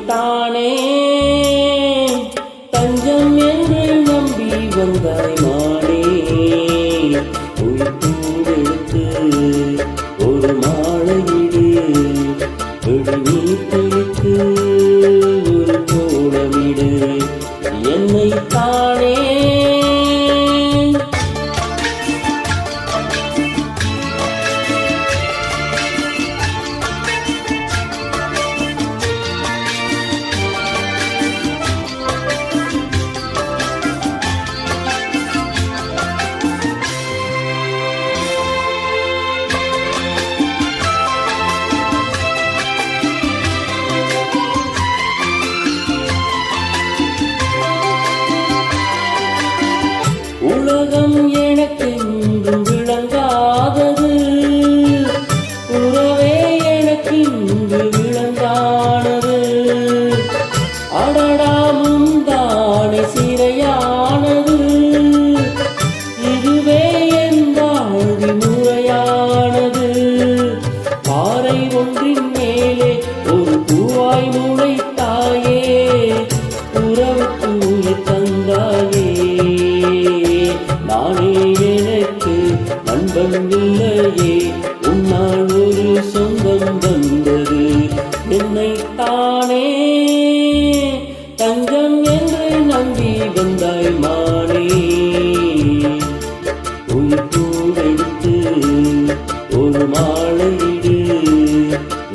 தானே தஞ்சம் என்று நம்பி வந்தாய் மானே. உயிர் பூவெடுத்து ஒரு மாலையிடு, விழிநீர் தெளித்து ஒரு கோலமிடு என்னை தானே. உலகம் எனக்கென்றும் விளங்காதது, உறவே எனக்கென்று விளங்கானது. அடடா முந்தானை சிறையானது, இதுவே என் வாழ்வி முறையானது. பாறை ஒன்றின் மேலே ஒரு பூவாய் முளைத்தாயே, உறவுக்கு உயிர் தந்தாயே. நானே எனக்கு நண்பன் இல்லையே, உன்னால் ஒரு சொந்தம் வந்தது என்னை தானே. தஞ்சம் என்று நம்பி வந்தாய் மானே. உயிர் பூவெடுத்து ஒரு மாலையிடு,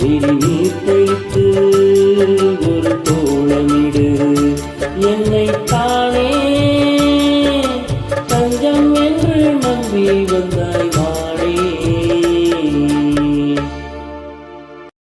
விழிநீர் தெளித்து ஒரு கோலமிடு என்னை தானே. தஞ்சம் என்று நம்பி வந்தாய்.